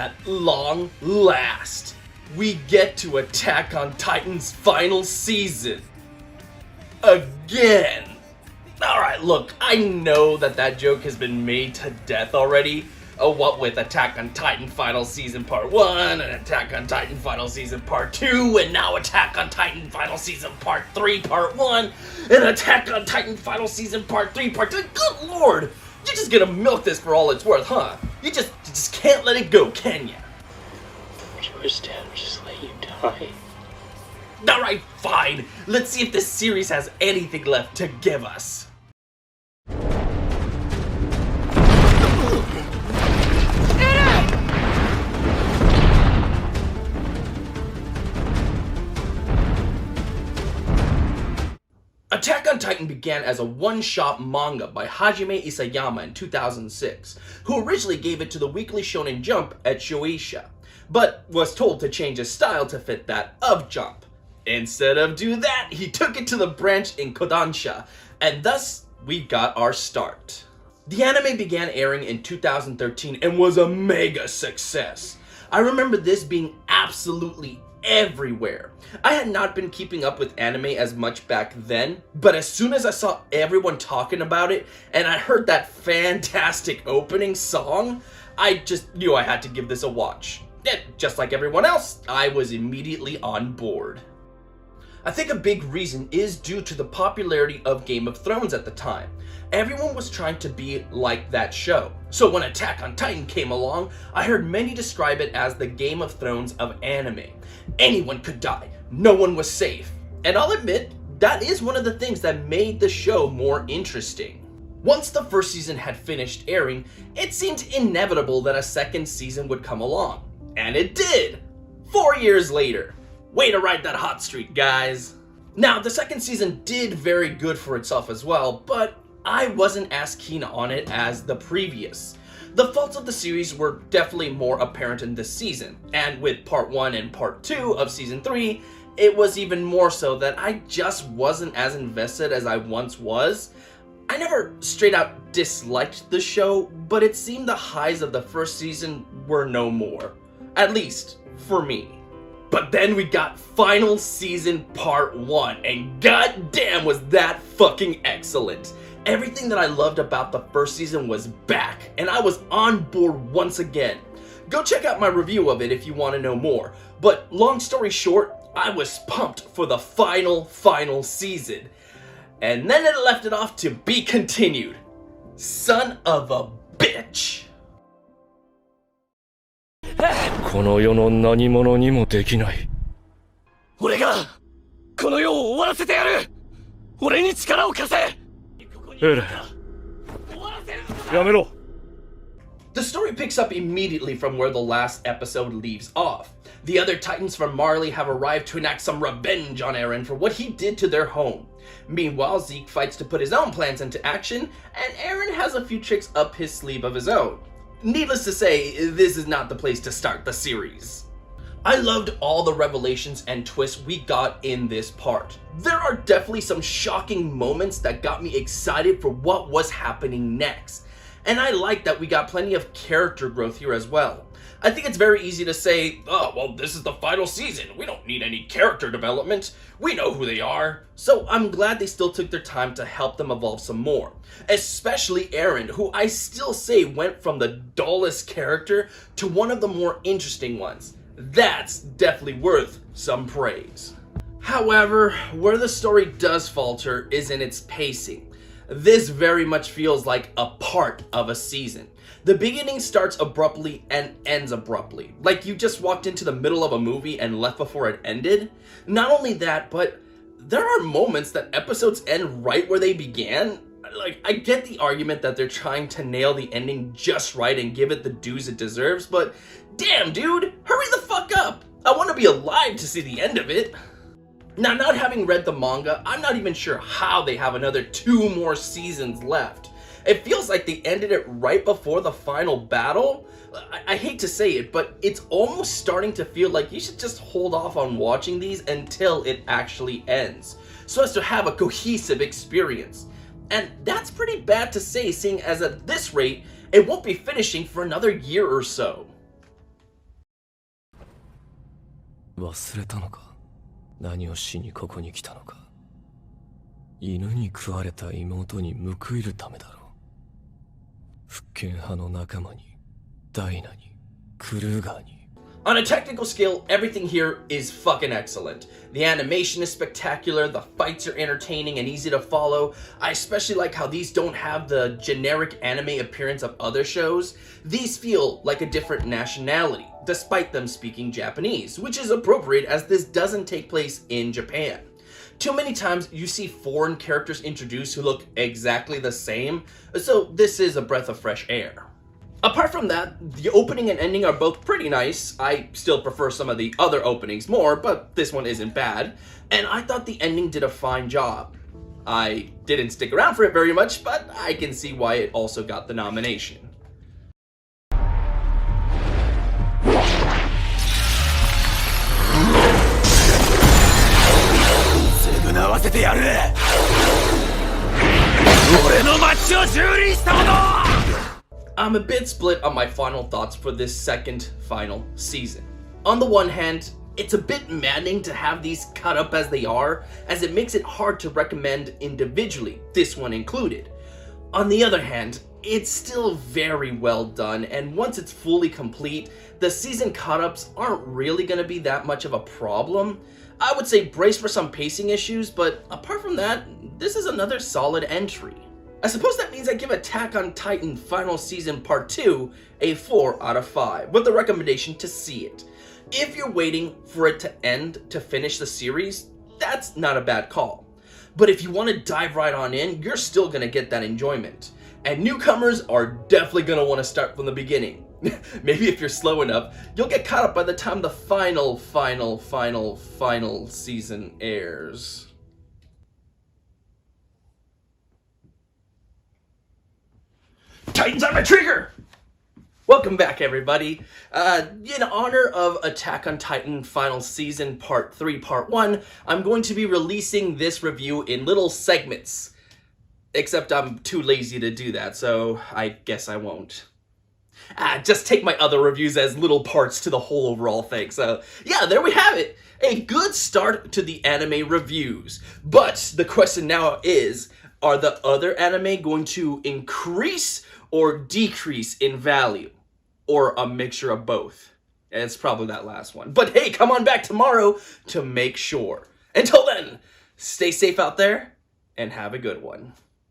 At long last, we get to Attack on Titan's final season. Again. Alright, look, I know that joke has been made to death already. What with Attack on Titan Final Season Part 1, and Attack on Titan Final Season Part 2, and now Attack on Titan Final Season Part 3 Part 1, and Attack on Titan Final Season Part 3 Part 2. Good lord! You're just gonna milk this for all it's worth, huh? You just can't let it go, can ya? If you wish to just let you die. Alright, fine. Let's see if this series has anything left to give us. Attack on Titan began as a one-shot manga by Hajime Isayama in 2006, who originally gave it to the Weekly Shonen Jump at Shueisha, but was told to change his style to fit that of Jump. Instead of do that, he took it to the branch in Kodansha, and thus we got our start. The anime began airing in 2013 and was a mega success. I remember this being absolutely everywhere. I had not been keeping up with anime as much back then, but as soon as I saw everyone talking about it and I heard that fantastic opening song, I just knew I had to give this a watch. And just like everyone else, I was immediately on board. I think a big reason is due to the popularity of Game of Thrones at the time. Everyone was trying to be like that show. So when Attack on Titan came along, I heard many describe it as the Game of Thrones of anime. Anyone could die, no one was safe. And I'll admit, that is one of the things that made the show more interesting. Once the first season had finished airing, it seemed inevitable that a second season would come along. And it did! 4 years later. Way to ride that hot streak, guys. Now, the second season did very good for itself as well, but I wasn't as keen on it as the previous. The faults of the series were definitely more apparent in this season, and with part 1 and part 2 of season 3, it was even more so that I just wasn't as invested as I once was. I never straight out disliked the show, but it seemed the highs of the first season were no more. At least, for me. But then we got final season part 1, and goddamn was that fucking excellent. Everything that I loved about the first season was back, and I was on board once again. Go check out my review of it if you want to know more. But long story short, I was pumped for the final season. And then it left it off to be continued. Son of a bitch. この世の何者にもできない。俺がこの世を終わらせてやる。俺に力を貸せ。エレン、やめろ。 The story picks up immediately from where the last episode leaves off. The other Titans from Marley have arrived to enact some revenge on Eren for what he did to their home. Meanwhile, Zeke fights to put his own plans into action, and Eren has a few tricks up his sleeve of his own. Needless to say, this is not the place to start the series. I loved all the revelations and twists we got in this part. There are definitely some shocking moments that got me excited for what was happening next. And I like that we got plenty of character growth here as well. I think it's very easy to say, oh, well, this is the final season. We don't need any character development. We know who they are. So I'm glad they still took their time to help them evolve some more. Especially Eren, who I still say went from the dullest character to one of the more interesting ones. That's definitely worth some praise. However, where the story does falter is in its pacing. This very much feels like a part of a season. The beginning starts abruptly and ends abruptly, like you just walked into the middle of a movie and left before it ended. Not only that, but there are moments that episodes end right where they began. Like, I get the argument that they're trying to nail the ending just right and give it the dues it deserves, but damn dude, hurry the fuck up! I want to be alive to see the end of it. Now, not having read the manga, I'm not even sure how they have another 2 more seasons left. It feels like they ended it right before the final battle. I hate to say it, but it's almost starting to feel like you should just hold off on watching these until it actually ends, so as to have a cohesive experience. And that's pretty bad to say, seeing as at this rate, it won't be finishing for another year or so. 忘れたのか。何をしにここに来たのか。犬に食われた妹に報いるためだろう。復権派の仲間に、ダイナに、クルーガーに。On a technical scale, everything here is fucking excellent. The animation is spectacular, the fights are entertaining and easy to follow. I especially like how these don't have the generic anime appearance of other shows. These feel like a different nationality, despite them speaking Japanese, which is appropriate as this doesn't take place in Japan. Too many times you see foreign characters introduced who look exactly the same, so this is a breath of fresh air. Apart from that, the opening and ending are both pretty nice. I still prefer some of the other openings more, but this one isn't bad. And I thought the ending did a fine job. I didn't stick around for it very much, but I can see why it also got the nomination. I'm a bit split on my final thoughts for this second final season. On the one hand, it's a bit maddening to have these cut up as they are, as it makes it hard to recommend individually, this one included. On the other hand, it's still very well done, and once it's fully complete, the season cut-ups aren't really going to be that much of a problem. I would say brace for some pacing issues, but apart from that, this is another solid entry. I suppose that means I give Attack on Titan Final Season Part 2 a 4 out of 5, with the recommendation to see it. If you're waiting for it to end to finish the series, that's not a bad call. But if you want to dive right on in, you're still going to get that enjoyment. And newcomers are definitely going to want to start from the beginning. Maybe if you're slow enough, you'll get caught up by the time the final season airs. Titans on my trigger! Welcome back, everybody. In honor of Attack on Titan Final Season Part 3, Part 1, I'm going to be releasing this review in little segments. Except I'm too lazy to do that, so I guess I won't. Just take my other reviews as little parts to the whole overall thing. So, yeah, there we have it. A good start to the anime reviews. But the question now is, are the other anime going to increase or decrease in value? Or a mixture of both? And it's probably that last one. But hey, come on back tomorrow to make sure. Until then, stay safe out there and have a good one.